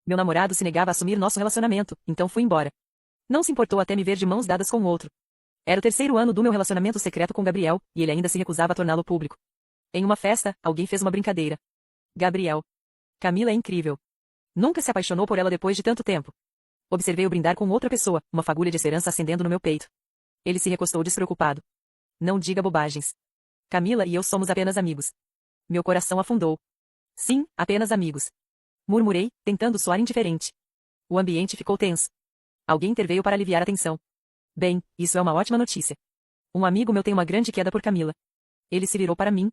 Meu namorado se negava a assumir nosso relacionamento, então fui embora. Não se importou até me ver de mãos dadas com o outro. Era o terceiro ano do meu relacionamento secreto com Gabriel, e ele ainda se recusava a torná-lo público. Em uma festa, alguém fez uma brincadeira. Gabriel. Camila é incrível. Nunca se apaixonou por ela depois de tanto tempo. Observei-o brindar com outra pessoa, uma fagulha de esperança acendendo no meu peito. Ele se recostou despreocupado. Não diga bobagens. Camila e eu somos apenas amigos. Meu coração afundou. Sim, apenas amigos. Murmurei, tentando soar indiferente. O ambiente ficou tenso. Alguém interveio para aliviar a tensão. Bem, isso é uma ótima notícia. Um amigo meu tem uma grande queda por Camila. Ele se virou para mim.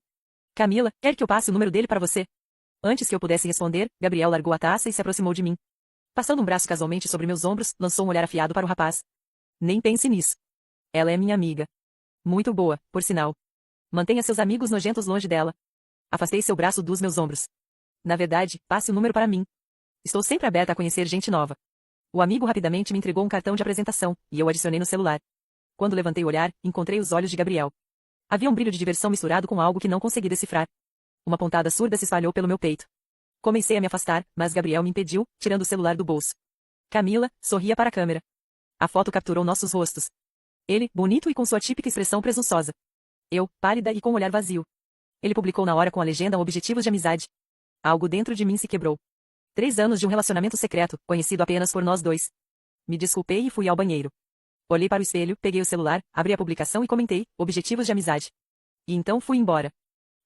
Camila, quer que eu passe o número dele para você? Antes que eu pudesse responder, Gabriel largou a taça e se aproximou de mim. Passando um braço casualmente sobre meus ombros, lançou um olhar afiado para o rapaz. Nem pense nisso. Ela é minha amiga. Muito boa, por sinal. Mantenha seus amigos nojentos longe dela. Afastei seu braço dos meus ombros. Na verdade, passe o número para mim. Estou sempre aberta a conhecer gente nova. O amigo rapidamente me entregou um cartão de apresentação, e eu adicionei no celular. Quando levantei o olhar, encontrei os olhos de Gabriel. Havia um brilho de diversão misturado com algo que não consegui decifrar. Uma pontada surda se espalhou pelo meu peito. Comecei a me afastar, mas Gabriel me impediu, tirando o celular do bolso. Camila sorria para a câmera. A foto capturou nossos rostos. Ele, bonito e com sua típica expressão presunçosa. Eu, pálida e com o olhar vazio. Ele publicou na hora com a legenda Objetivos de Amizade. Algo dentro de mim se quebrou. 3 anos de um relacionamento secreto, conhecido apenas por nós dois. Me desculpei e fui ao banheiro. Olhei para o espelho, peguei o celular, abri a publicação e comentei, Objetivos de Amizade. E então fui embora.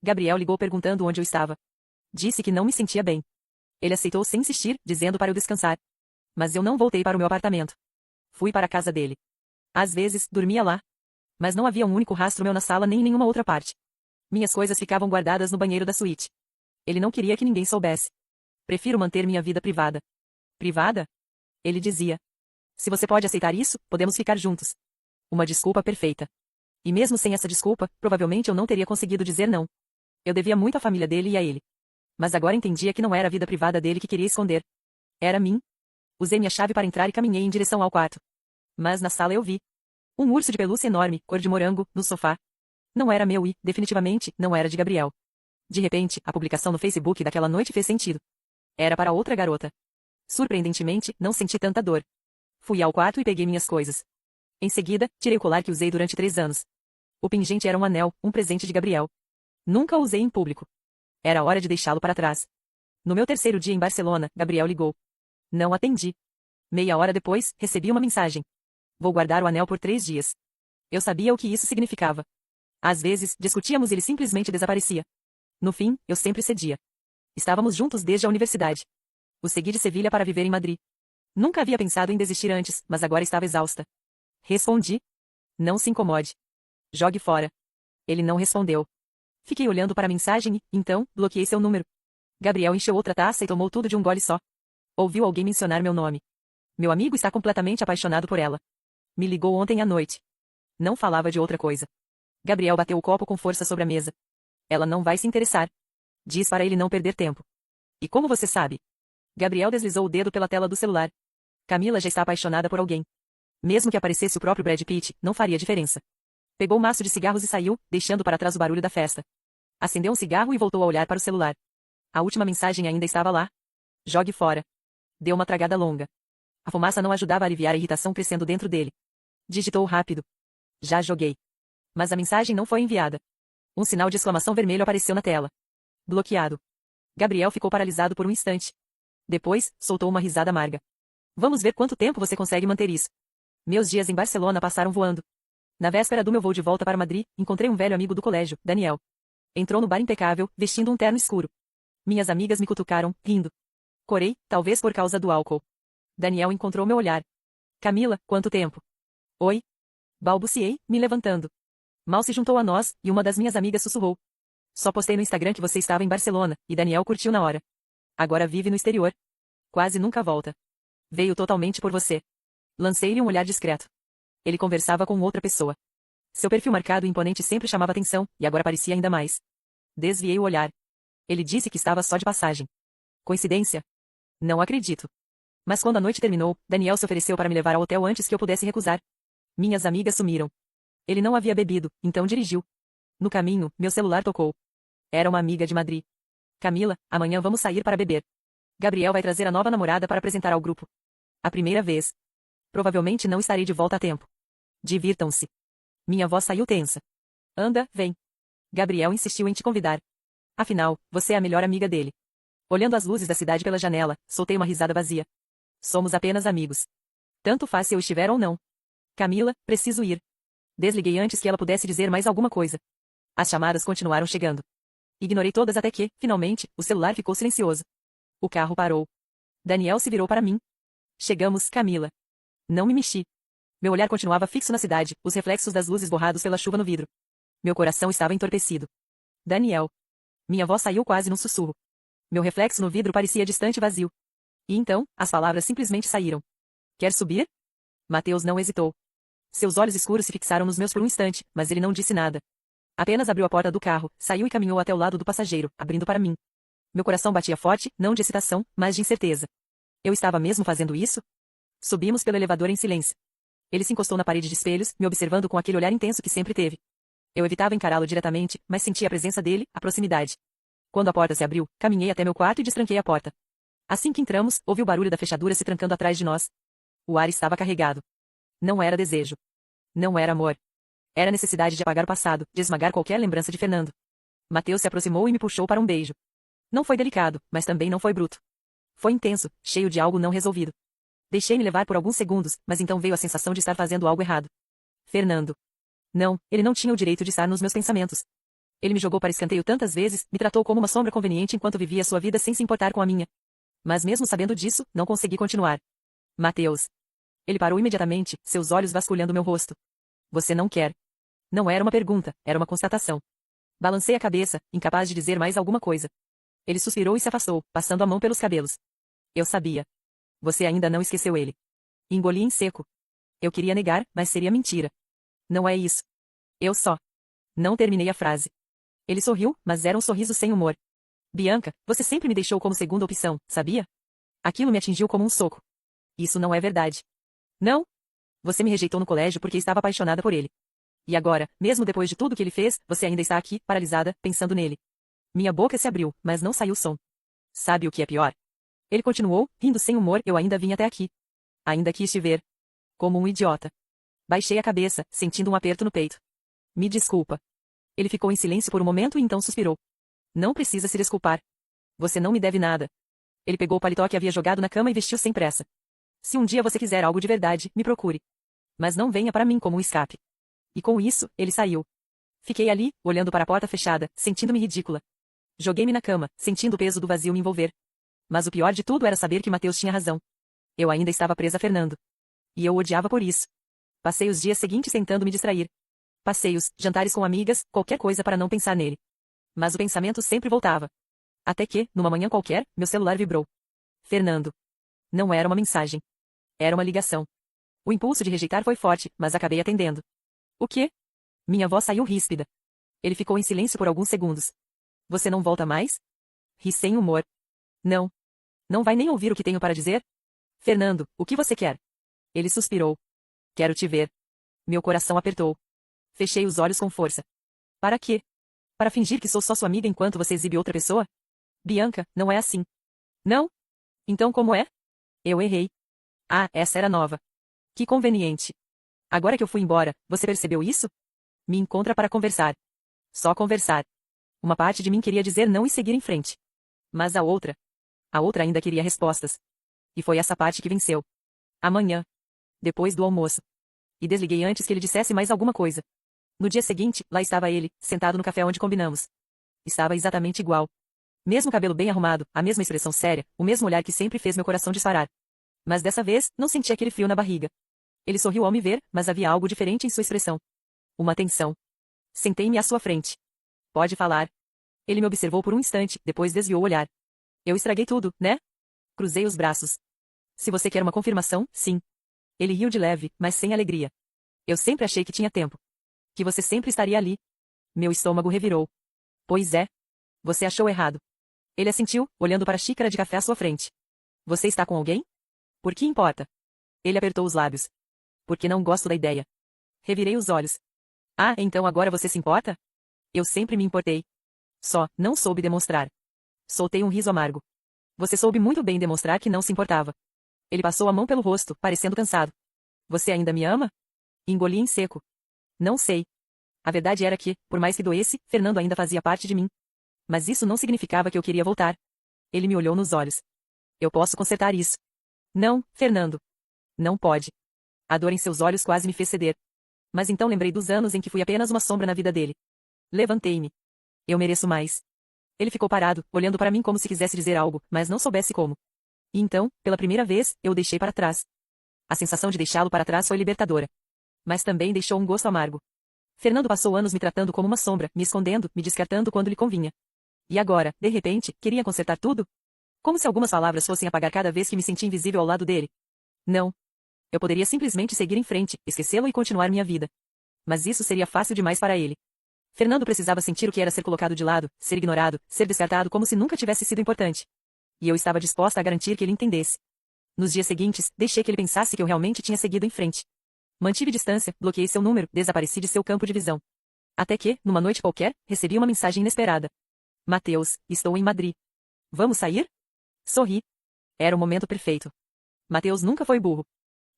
Gabriel ligou perguntando onde eu estava. Disse que não me sentia bem. Ele aceitou sem insistir, dizendo para eu descansar. Mas eu não voltei para o meu apartamento. Fui para a casa dele. Às vezes, dormia lá. Mas não havia um único rastro meu na sala nem em nenhuma outra parte. Minhas coisas ficavam guardadas no banheiro da suíte. Ele não queria que ninguém soubesse. Prefiro manter minha vida privada. Privada? Ele dizia. Se você pode aceitar isso, podemos ficar juntos. Uma desculpa perfeita. E mesmo sem essa desculpa, provavelmente eu não teria conseguido dizer não. Eu devia muito à família dele e a ele. Mas agora entendia que não era a vida privada dele que queria esconder. Era mim. Usei minha chave para entrar e caminhei em direção ao quarto. Mas na sala eu vi um urso de pelúcia enorme, cor de morango, no sofá. Não era meu e, definitivamente, não era de Gabriel. De repente, a publicação no Facebook daquela noite fez sentido. Era para outra garota. Surpreendentemente, não senti tanta dor. Fui ao quarto e peguei minhas coisas. Em seguida, tirei o colar que usei durante 3 anos. O pingente era um anel, um presente de Gabriel. Nunca o usei em público. Era hora de deixá-lo para trás. No meu terceiro dia em Barcelona, Gabriel ligou. Não atendi. Meia hora depois, recebi uma mensagem. Vou guardar o anel por 3 dias. Eu sabia o que isso significava. Às vezes, discutíamos e ele simplesmente desaparecia. No fim, eu sempre cedia. Estávamos juntos desde a universidade. O segui de Sevilha para viver em Madrid. Nunca havia pensado em desistir antes, mas agora estava exausta. Respondi. Não se incomode. Jogue fora. Ele não respondeu. Fiquei olhando para a mensagem e, então, bloqueei seu número. Gabriel encheu outra taça e tomou tudo de um gole só. Ouviu alguém mencionar meu nome. Meu amigo está completamente apaixonado por ela. Me ligou ontem à noite. Não falava de outra coisa. Gabriel bateu o copo com força sobre a mesa. Ela não vai se interessar. Diz para ele não perder tempo. E como você sabe? Gabriel deslizou o dedo pela tela do celular. Camila já está apaixonada por alguém. Mesmo que aparecesse o próprio Brad Pitt, não faria diferença. Pegou um maço de cigarros e saiu, deixando para trás o barulho da festa. Acendeu um cigarro e voltou a olhar para o celular. A última mensagem ainda estava lá. Jogue fora. Deu uma tragada longa. A fumaça não ajudava a aliviar a irritação crescendo dentro dele. Digitou rápido. Já joguei. Mas a mensagem não foi enviada. Um sinal de exclamação vermelho apareceu na tela. Bloqueado. Gabriel ficou paralisado por um instante. Depois, soltou uma risada amarga. Vamos ver quanto tempo você consegue manter isso. Meus dias em Barcelona passaram voando. Na véspera do meu voo de volta para Madrid, encontrei um velho amigo do colégio, Daniel. Entrou no bar impecável, vestindo um terno escuro. Minhas amigas me cutucaram, rindo. Corei, talvez por causa do álcool. Daniel encontrou meu olhar. Camila, quanto tempo? Oi? Balbuciei, me levantando. Mal se juntou a nós, e uma das minhas amigas sussurrou. Só postei no Instagram que você estava em Barcelona, e Daniel curtiu na hora. Agora vive no exterior. Quase nunca volta. Veio totalmente por você. Lancei-lhe um olhar discreto. Ele conversava com outra pessoa. Seu perfil marcado e imponente sempre chamava atenção, e agora parecia ainda mais. Desviei o olhar. Ele disse que estava só de passagem. Coincidência? Não acredito. Mas quando a noite terminou, Daniel se ofereceu para me levar ao hotel antes que eu pudesse recusar. Minhas amigas sumiram. Ele não havia bebido, então dirigiu. No caminho, meu celular tocou. Era uma amiga de Madrid. Camila, amanhã vamos sair para beber. Gabriel vai trazer a nova namorada para apresentar ao grupo. A primeira vez. Provavelmente não estarei de volta a tempo. Divirtam-se. Minha voz saiu tensa. Anda, vem. Gabriel insistiu em te convidar. Afinal, você é a melhor amiga dele. Olhando as luzes da cidade pela janela, soltei uma risada vazia. Somos apenas amigos. Tanto faz se eu estiver ou não. Camila, preciso ir. Desliguei antes que ela pudesse dizer mais alguma coisa. As chamadas continuaram chegando. Ignorei todas até que, finalmente, o celular ficou silencioso. O carro parou. Daniel se virou para mim. Chegamos, Camila. Não me mexi. Meu olhar continuava fixo na cidade, os reflexos das luzes borrados pela chuva no vidro. Meu coração estava entorpecido. Daniel. Minha voz saiu quase num sussurro. Meu reflexo no vidro parecia distante e vazio. E então, as palavras simplesmente saíram. Quer subir? Mateus não hesitou. Seus olhos escuros se fixaram nos meus por um instante, mas ele não disse nada. Apenas abriu a porta do carro, saiu e caminhou até o lado do passageiro, abrindo para mim. Meu coração batia forte, não de excitação, mas de incerteza. Eu estava mesmo fazendo isso? Subimos pelo elevador em silêncio. Ele se encostou na parede de espelhos, me observando com aquele olhar intenso que sempre teve. Eu evitava encará-lo diretamente, mas sentia a presença dele, a proximidade. Quando a porta se abriu, caminhei até meu quarto e destranquei a porta. Assim que entramos, ouvi o barulho da fechadura se trancando atrás de nós. O ar estava carregado. Não era desejo. Não era amor. Era necessidade de apagar o passado, de esmagar qualquer lembrança de Fernando. Mateus se aproximou e me puxou para um beijo. Não foi delicado, mas também não foi bruto. Foi intenso, cheio de algo não resolvido. Deixei-me levar por alguns segundos, mas então veio a sensação de estar fazendo algo errado. Fernando. Não, ele não tinha o direito de estar nos meus pensamentos. Ele me jogou para escanteio tantas vezes, me tratou como uma sombra conveniente enquanto vivia sua vida sem se importar com a minha. Mas mesmo sabendo disso, não consegui continuar. Mateus. Ele parou imediatamente, seus olhos vasculhando meu rosto. Você não quer. Não era uma pergunta, era uma constatação. Balancei a cabeça, incapaz de dizer mais alguma coisa. Ele suspirou e se afastou, passando a mão pelos cabelos. Eu sabia. Você ainda não esqueceu ele. Engoli em seco. Eu queria negar, mas seria mentira. Não é isso. Eu só. Não terminei a frase. Ele sorriu, mas era um sorriso sem humor. Bianca, você sempre me deixou como segunda opção, sabia? Aquilo me atingiu como um soco. Isso não é verdade. Não? Você me rejeitou no colégio porque estava apaixonada por ele. E agora, mesmo depois de tudo que ele fez, você ainda está aqui, paralisada, pensando nele. Minha boca se abriu, mas não saiu som. Sabe o que é pior? Ele continuou, rindo sem humor, eu ainda vim até aqui. Ainda quis te ver. Como um idiota. Baixei a cabeça, sentindo um aperto no peito. Me desculpa. Ele ficou em silêncio por um momento e então suspirou. Não precisa se desculpar. Você não me deve nada. Ele pegou o paletó que havia jogado na cama e vestiu sem pressa. Se um dia você quiser algo de verdade, me procure. Mas não venha para mim como um escape. E com isso, ele saiu. Fiquei ali, olhando para a porta fechada, sentindo-me ridícula. Joguei-me na cama, sentindo o peso do vazio me envolver. Mas o pior de tudo era saber que Mateus tinha razão. Eu ainda estava presa a Fernando. E eu o odiava por isso. Passei os dias seguintes tentando me distrair. Passeios, jantares com amigas, qualquer coisa para não pensar nele. Mas o pensamento sempre voltava. Até que, numa manhã qualquer, meu celular vibrou. Fernando. Não era uma mensagem. Era uma ligação. O impulso de rejeitar foi forte, mas acabei atendendo. O quê? Minha voz saiu ríspida. Ele ficou em silêncio por alguns segundos. Você não volta mais? Ri sem humor. Não. Não vai nem ouvir o que tenho para dizer? Fernando, o que você quer? Ele suspirou. Quero te ver. Meu coração apertou. Fechei os olhos com força. Para quê? Para fingir que sou só sua amiga enquanto você exibe outra pessoa? Bianca, não é assim. Não? Então como é? Eu errei. Ah, essa era nova. Que conveniente. Agora que eu fui embora, você percebeu isso? Me encontra para conversar. Só conversar. Uma parte de mim queria dizer não e seguir em frente. Mas a outra ainda queria respostas. E foi essa parte que venceu. Amanhã. Depois do almoço. E desliguei antes que ele dissesse mais alguma coisa. No dia seguinte, lá estava ele, sentado no café onde combinamos. Estava exatamente igual. Mesmo cabelo bem arrumado, a mesma expressão séria, o mesmo olhar que sempre fez meu coração disparar. Mas dessa vez, não senti aquele frio na barriga. Ele sorriu ao me ver, mas havia algo diferente em sua expressão. Uma tensão. Sentei-me à sua frente. Pode falar. Ele me observou por um instante, depois desviou o olhar. Eu estraguei tudo, né? Cruzei os braços. Se você quer uma confirmação, sim. Ele riu de leve, mas sem alegria. Eu sempre achei que tinha tempo. Que você sempre estaria ali. Meu estômago revirou. Pois é. Você achou errado. Ele assentiu, olhando para a xícara de café à sua frente. Você está com alguém? Por que importa? Ele apertou os lábios. Porque não gosto da ideia. Revirei os olhos. Ah, então agora você se importa? Eu sempre me importei. Só, não soube demonstrar. Soltei um riso amargo. Você soube muito bem demonstrar que não se importava. Ele passou a mão pelo rosto, parecendo cansado. Você ainda me ama? Engoli em seco. Não sei. A verdade era que, por mais que doesse, Fernando ainda fazia parte de mim. Mas isso não significava que eu queria voltar. Ele me olhou nos olhos. Eu posso consertar isso. Não, Fernando. Não pode. A dor em seus olhos quase me fez ceder. Mas então lembrei dos anos em que fui apenas uma sombra na vida dele. Levantei-me. Eu mereço mais. Ele ficou parado, olhando para mim como se quisesse dizer algo, mas não soubesse como. E então, pela primeira vez, eu o deixei para trás. A sensação de deixá-lo para trás foi libertadora. Mas também deixou um gosto amargo. Fernando passou anos me tratando como uma sombra, me escondendo, me descartando quando lhe convinha. E agora, de repente, queria consertar tudo? Como se algumas palavras fossem apagar cada vez que me senti invisível ao lado dele. Não. Eu poderia simplesmente seguir em frente, esquecê-lo e continuar minha vida. Mas isso seria fácil demais para ele. Fernando precisava sentir o que era ser colocado de lado, ser ignorado, ser descartado como se nunca tivesse sido importante. E eu estava disposta a garantir que ele entendesse. Nos dias seguintes, deixei que ele pensasse que eu realmente tinha seguido em frente. Mantive distância, bloqueei seu número, desapareci de seu campo de visão. Até que, numa noite qualquer, recebi uma mensagem inesperada. Mateus, estou em Madrid. Vamos sair? Sorri. Era o momento perfeito. Mateus nunca foi burro.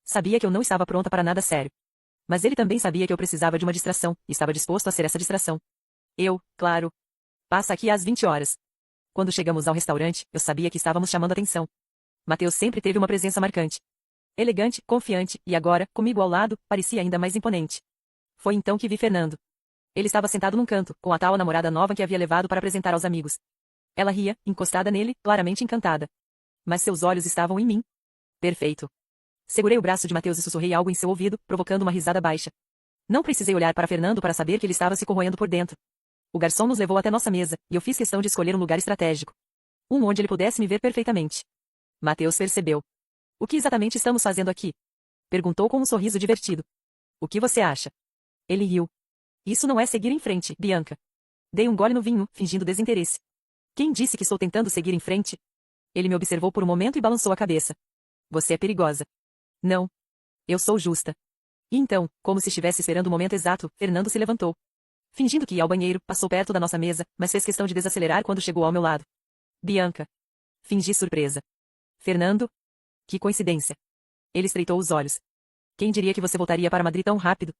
Sabia que eu não estava pronta para nada sério. Mas ele também sabia que eu precisava de uma distração, e estava disposto a ser essa distração. Claro. Passa aqui às 20 horas. Quando chegamos ao restaurante, eu sabia que estávamos chamando atenção. Mateus sempre teve uma presença marcante. Elegante, confiante, e agora, comigo ao lado, parecia ainda mais imponente. Foi então que vi Fernando. Ele estava sentado num canto, com a tal namorada nova que havia levado para apresentar aos amigos. Ela ria, encostada nele, claramente encantada. Mas seus olhos estavam em mim. Perfeito. Segurei o braço de Mateus e sussurrei algo em seu ouvido, provocando uma risada baixa. Não precisei olhar para Fernando para saber que ele estava se corroendo por dentro. O garçom nos levou até nossa mesa, e eu fiz questão de escolher um lugar estratégico. Um onde ele pudesse me ver perfeitamente. Mateus percebeu. O que exatamente estamos fazendo aqui? Perguntou com um sorriso divertido. O que você acha? Ele riu. Isso não é seguir em frente, Bianca. Dei um gole no vinho, fingindo desinteresse. Quem disse que estou tentando seguir em frente? Ele me observou por um momento e balançou a cabeça. Você é perigosa. Não. Eu sou justa. E então, como se estivesse esperando o momento exato, Fernando se levantou. Fingindo que ia ao banheiro, passou perto da nossa mesa, mas fez questão de desacelerar quando chegou ao meu lado. Bianca. Fingi surpresa. Fernando? Que coincidência. Ele estreitou os olhos. Quem diria que você voltaria para Madrid tão rápido?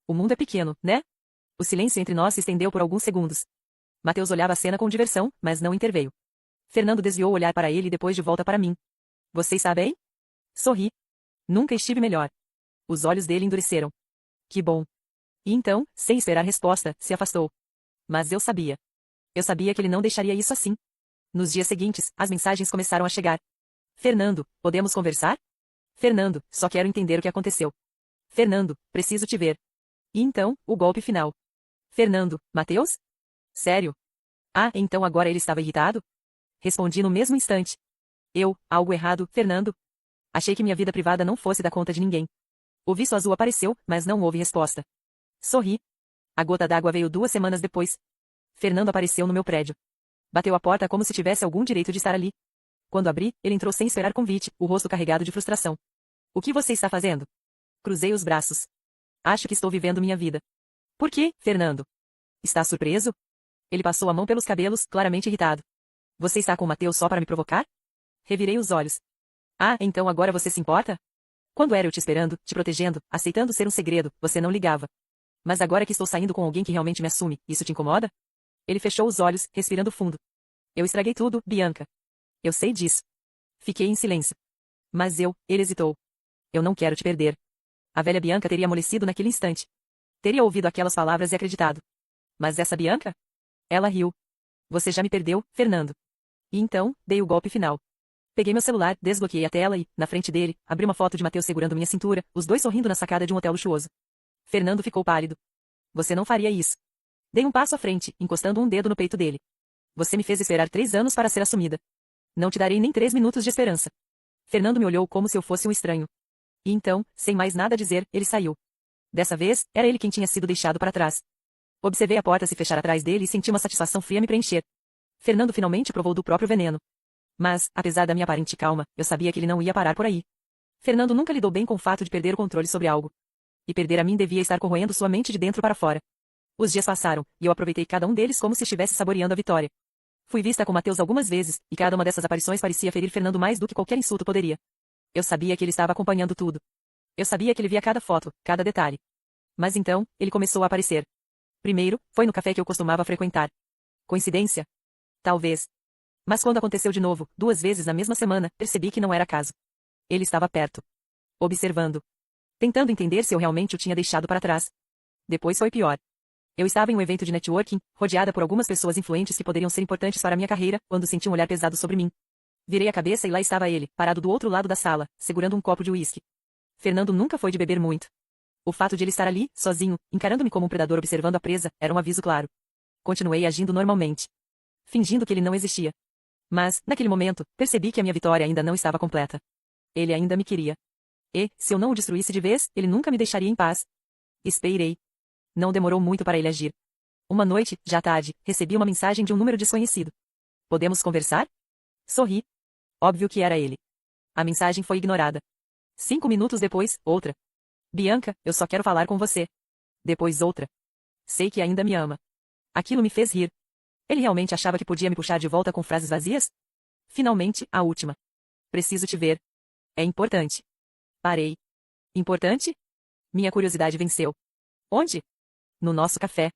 O mundo é pequeno, né? O silêncio entre nós se estendeu por alguns segundos. Mateus olhava a cena com diversão, mas não interveio. Fernando desviou o olhar para ele e depois de volta para mim. Você está bem? Sorri. Nunca estive melhor. Os olhos dele endureceram. Que bom. E então, sem esperar resposta, se afastou. Mas eu sabia. Eu sabia que ele não deixaria isso assim. Nos dias seguintes, as mensagens começaram a chegar. Fernando, podemos conversar? Fernando, só quero entender o que aconteceu. Fernando, preciso te ver. E então, o golpe final. Fernando, Mateus? Sério? Ah, então agora ele estava irritado? Respondi no mesmo instante. Algo errado, Fernando? Achei que minha vida privada não fosse dar conta de ninguém. O visto azul apareceu, mas não houve resposta. Sorri. A gota d'água veio 2 semanas depois. Fernando apareceu no meu prédio. Bateu a porta como se tivesse algum direito de estar ali. Quando abri, ele entrou sem esperar convite, o rosto carregado de frustração. O que você está fazendo? Cruzei os braços. Acho que estou vivendo minha vida. Por quê, Fernando? Está surpreso? Ele passou a mão pelos cabelos, claramente irritado. Você está com o Mateus só para me provocar? Revirei os olhos. Ah, então agora você se importa? Quando era eu te esperando, te protegendo, aceitando ser um segredo, você não ligava. Mas agora que estou saindo com alguém que realmente me assume, isso te incomoda? Ele fechou os olhos, respirando fundo. Eu estraguei tudo, Bianca. Eu sei disso. Fiquei em silêncio. Mas ele hesitou. Eu não quero te perder. A velha Bianca teria amolecido naquele instante. Teria ouvido aquelas palavras e acreditado. Mas essa Bianca? Ela riu. Você já me perdeu, Fernando. E então, dei o golpe final. Peguei meu celular, desbloqueei a tela e, na frente dele, abri uma foto de Mateus segurando minha cintura, os dois sorrindo na sacada de um hotel luxuoso. Fernando ficou pálido. Você não faria isso. Dei um passo à frente, encostando um dedo no peito dele. Você me fez esperar 3 anos para ser assumida. Não te darei nem 3 minutos de esperança. Fernando me olhou como se eu fosse um estranho. E então, sem mais nada a dizer, ele saiu. Dessa vez, era ele quem tinha sido deixado para trás. Observei a porta se fechar atrás dele e senti uma satisfação fria me preencher. Fernando finalmente provou do próprio veneno. Mas, apesar da minha aparente calma, eu sabia que ele não ia parar por aí. Fernando nunca lidou bem com o fato de perder o controle sobre algo. E perder a mim devia estar corroendo sua mente de dentro para fora. Os dias passaram, e eu aproveitei cada um deles como se estivesse saboreando a vitória. Fui vista com Mateus algumas vezes, e cada uma dessas aparições parecia ferir Fernando mais do que qualquer insulto poderia. Eu sabia que ele estava acompanhando tudo. Eu sabia que ele via cada foto, cada detalhe. Mas então, ele começou a aparecer. Primeiro, foi no café que eu costumava frequentar. Coincidência? Talvez. Mas quando aconteceu de novo, 2 vezes na mesma semana, percebi que não era caso. Ele estava perto. Observando. Tentando entender se eu realmente o tinha deixado para trás. Depois foi pior. Eu estava em um evento de networking, rodeada por algumas pessoas influentes que poderiam ser importantes para minha carreira, quando senti um olhar pesado sobre mim. Virei a cabeça e lá estava ele, parado do outro lado da sala, segurando um copo de uísque. Fernando nunca foi de beber muito. O fato de ele estar ali, sozinho, encarando-me como um predador observando a presa, era um aviso claro. Continuei agindo normalmente. Fingindo que ele não existia. Mas, naquele momento, percebi que a minha vitória ainda não estava completa. Ele ainda me queria. E, se eu não o destruísse de vez, ele nunca me deixaria em paz. Esperei. Não demorou muito para ele agir. Uma noite, já tarde, recebi uma mensagem de um número desconhecido. Podemos conversar? Sorri. Óbvio que era ele. A mensagem foi ignorada. 5 minutos depois, outra. Bianca, eu só quero falar com você. Depois outra. Sei que ainda me ama. Aquilo me fez rir. Ele realmente achava que podia me puxar de volta com frases vazias? Finalmente, a última. Preciso te ver. É importante. Parei. Importante? Minha curiosidade venceu. Onde? No nosso café.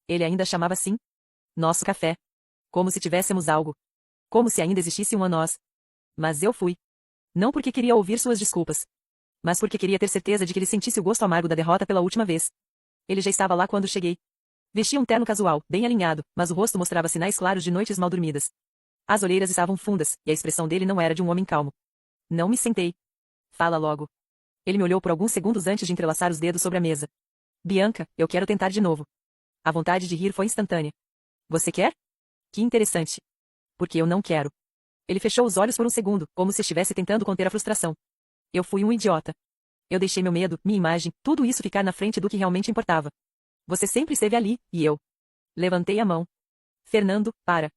Ele ainda chamava assim. Nosso café. Como se tivéssemos algo. Como se ainda existisse um a nós. Mas eu fui. Não porque queria ouvir suas desculpas. Mas porque queria ter certeza de que ele sentisse o gosto amargo da derrota pela última vez. Ele já estava lá quando cheguei. Vestia um terno casual, bem alinhado, mas o rosto mostrava sinais claros de noites mal dormidas. As olheiras estavam fundas, e a expressão dele não era de um homem calmo. Não me sentei. Fala logo. Ele me olhou por alguns segundos antes de entrelaçar os dedos sobre a mesa. Bianca, eu quero tentar de novo. A vontade de rir foi instantânea. Você quer? Que interessante. Porque eu não quero. Ele fechou os olhos por um segundo, como se estivesse tentando conter a frustração. Eu fui um idiota. Eu deixei meu medo, minha imagem, tudo isso ficar na frente do que realmente importava. Você sempre esteve ali, e eu. Levantei a mão. Fernando, para.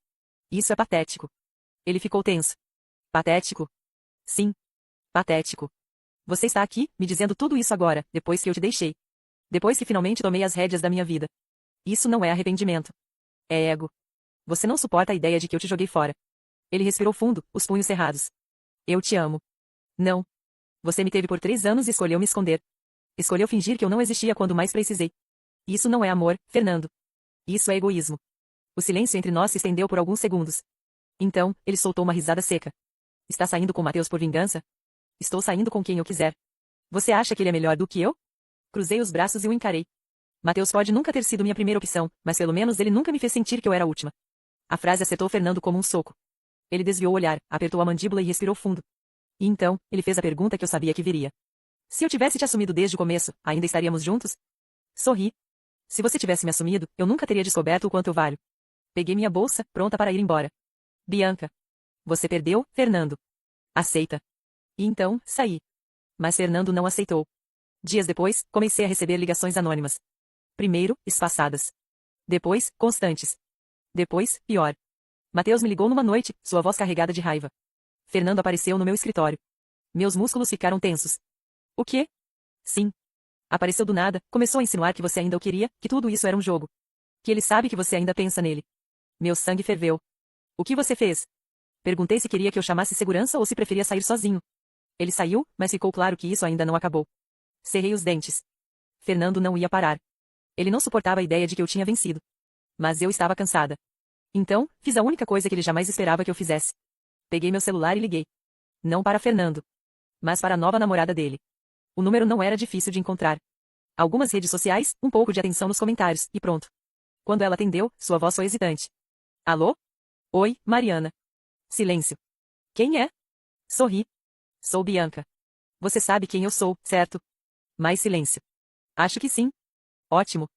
Isso é patético. Ele ficou tenso. Patético? Sim. Patético. Você está aqui, me dizendo tudo isso agora, depois que eu te deixei. Depois que finalmente tomei as rédeas da minha vida. Isso não é arrependimento. É ego. Você não suporta a ideia de que eu te joguei fora. Ele respirou fundo, os punhos cerrados. Eu te amo. Não. Você me teve por 3 anos e escolheu me esconder. Escolheu fingir que eu não existia quando mais precisei. Isso não é amor, Fernando. Isso é egoísmo. O silêncio entre nós se estendeu por alguns segundos. Então, ele soltou uma risada seca. Está saindo com Mateus por vingança? Estou saindo com quem eu quiser. Você acha que ele é melhor do que eu? Cruzei os braços e o encarei. Mateus pode nunca ter sido minha primeira opção, mas pelo menos ele nunca me fez sentir que eu era a última. A frase acertou Fernando como um soco. Ele desviou o olhar, apertou a mandíbula e respirou fundo. E então, ele fez a pergunta que eu sabia que viria. Se eu tivesse te assumido desde o começo, ainda estaríamos juntos? Sorri. Se você tivesse me assumido, eu nunca teria descoberto o quanto eu valho. Peguei minha bolsa, pronta para ir embora. Bianca. Você perdeu, Fernando. Aceita. E então, saí. Mas Fernando não aceitou. Dias depois, comecei a receber ligações anônimas. Primeiro, espaçadas. Depois, constantes. Depois, pior. Mateus me ligou numa noite, sua voz carregada de raiva. Fernando apareceu no meu escritório. Meus músculos ficaram tensos. O quê? Sim. Apareceu do nada, começou a insinuar que você ainda o queria, que tudo isso era um jogo. Que ele sabe que você ainda pensa nele. Meu sangue ferveu. O que você fez? Perguntei se queria que eu chamasse segurança ou se preferia sair sozinho. Ele saiu, mas ficou claro que isso ainda não acabou. Cerrei os dentes. Fernando não ia parar. Ele não suportava a ideia de que eu tinha vencido. Mas eu estava cansada. Então, fiz a única coisa que ele jamais esperava que eu fizesse. Peguei meu celular e liguei. Não para Fernando. Mas para a nova namorada dele. O número não era difícil de encontrar. Algumas redes sociais, um pouco de atenção nos comentários, e pronto. Quando ela atendeu, sua voz foi hesitante. Alô? Oi, Mariana. Silêncio. Quem é? Sorri. Sou Bianca. Você sabe quem eu sou, certo? Mais silêncio. Acho que sim. Ótimo.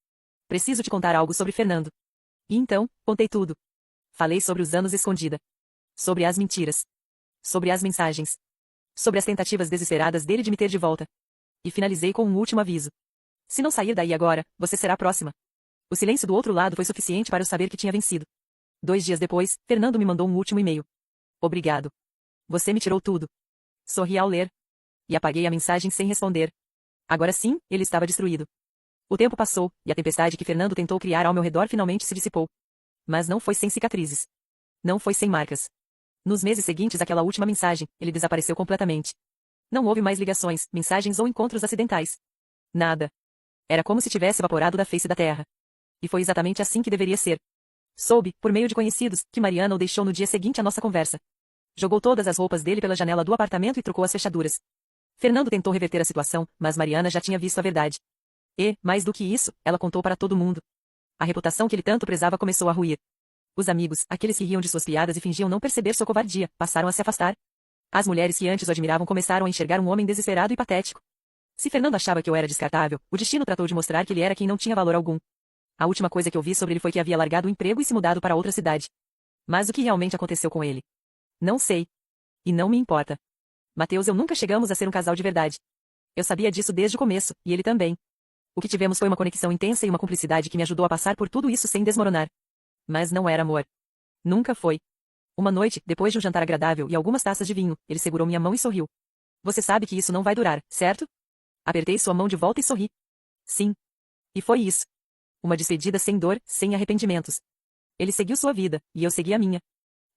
Preciso te contar algo sobre Fernando. E então, contei tudo. Falei sobre os anos escondida. Sobre as mentiras. Sobre as mensagens. Sobre as tentativas desesperadas dele de me ter de volta. E finalizei com um último aviso. Se não sair daí agora, você será a próxima. O silêncio do outro lado foi suficiente para eu saber que tinha vencido. 2 dias depois, Fernando me mandou um último e-mail. Obrigado. Você me tirou tudo. Sorri ao ler. E apaguei a mensagem sem responder. Agora sim, ele estava destruído. O tempo passou, e a tempestade que Fernando tentou criar ao meu redor finalmente se dissipou. Mas não foi sem cicatrizes. Não foi sem marcas. Nos meses seguintes àquela última mensagem, ele desapareceu completamente. Não houve mais ligações, mensagens ou encontros acidentais. Nada. Era como se tivesse evaporado da face da terra. E foi exatamente assim que deveria ser. Soube, por meio de conhecidos, que Mariana o deixou no dia seguinte à nossa conversa. Jogou todas as roupas dele pela janela do apartamento e trocou as fechaduras. Fernando tentou reverter a situação, mas Mariana já tinha visto a verdade. E, mais do que isso, ela contou para todo mundo. A reputação que ele tanto prezava começou a ruir. Os amigos, aqueles que riam de suas piadas e fingiam não perceber sua covardia, passaram a se afastar. As mulheres que antes o admiravam começaram a enxergar um homem desesperado e patético. Se Fernando achava que eu era descartável, o destino tratou de mostrar que ele era quem não tinha valor algum. A última coisa que eu vi sobre ele foi que havia largado o emprego e se mudado para outra cidade. Mas o que realmente aconteceu com ele? Não sei. E não me importa. Mateus e eu nunca chegamos a ser um casal de verdade. Eu sabia disso desde o começo, e ele também. O que tivemos foi uma conexão intensa e uma cumplicidade que me ajudou a passar por tudo isso sem desmoronar. Mas não era amor. Nunca foi. Uma noite, depois de um jantar agradável e algumas taças de vinho, ele segurou minha mão e sorriu. Você sabe que isso não vai durar, certo? Apertei sua mão de volta e sorri. Sim. E foi isso. Uma despedida sem dor, sem arrependimentos. Ele seguiu sua vida, e eu segui a minha.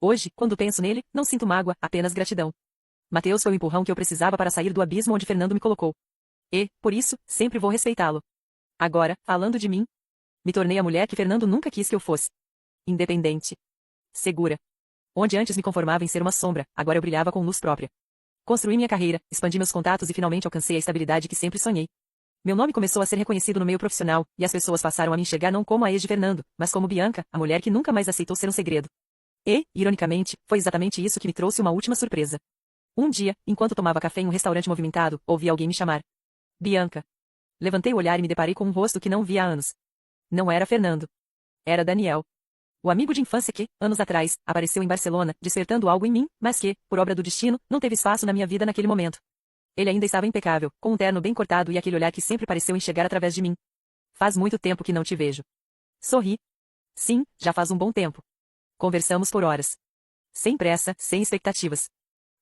Hoje, quando penso nele, não sinto mágoa, apenas gratidão. Mateus foi o empurrão que eu precisava para sair do abismo onde Fernando me colocou. E, por isso, sempre vou respeitá-lo. Agora, falando de mim, me tornei a mulher que Fernando nunca quis que eu fosse. Independente. Segura. Onde antes me conformava em ser uma sombra, agora eu brilhava com luz própria. Construí minha carreira, expandi meus contatos e finalmente alcancei a estabilidade que sempre sonhei. Meu nome começou a ser reconhecido no meio profissional, e as pessoas passaram a me enxergar não como a ex de Fernando, mas como Bianca, a mulher que nunca mais aceitou ser um segredo. E, ironicamente, foi exatamente isso que me trouxe uma última surpresa. Um dia, enquanto tomava café em um restaurante movimentado, ouvi alguém me chamar. Bianca. Levantei o olhar e me deparei com um rosto que não via há anos. Não era Fernando. Era Daniel. O amigo de infância que, anos atrás, apareceu em Barcelona, despertando algo em mim, mas que, por obra do destino, não teve espaço na minha vida naquele momento. Ele ainda estava impecável, com um terno bem cortado e aquele olhar que sempre pareceu enxergar através de mim. Faz muito tempo que não te vejo. Sorri. Sim, já faz um bom tempo. Conversamos por horas. Sem pressa, sem expectativas.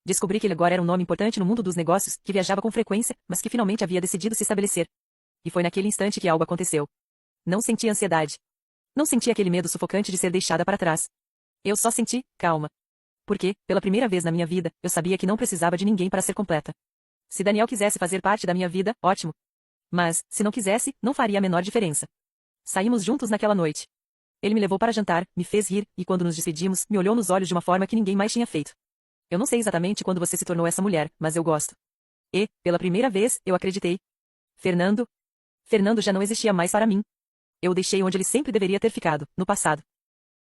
Descobri que ele agora era um nome importante no mundo dos negócios, que viajava com frequência, mas que finalmente havia decidido se estabelecer. E foi naquele instante que algo aconteceu. Não senti ansiedade. Não senti aquele medo sufocante de ser deixada para trás. Eu só senti calma. Porque, pela primeira vez na minha vida, eu sabia que não precisava de ninguém para ser completa. Se Daniel quisesse fazer parte da minha vida, ótimo. Mas, se não quisesse, não faria a menor diferença. Saímos juntos naquela noite. Ele me levou para jantar, me fez rir, e quando nos despedimos, me olhou nos olhos de uma forma que ninguém mais tinha feito. Eu não sei exatamente quando você se tornou essa mulher, mas eu gosto. E, pela primeira vez, eu acreditei. Fernando já não existia mais para mim. Eu o deixei onde ele sempre deveria ter ficado, no passado.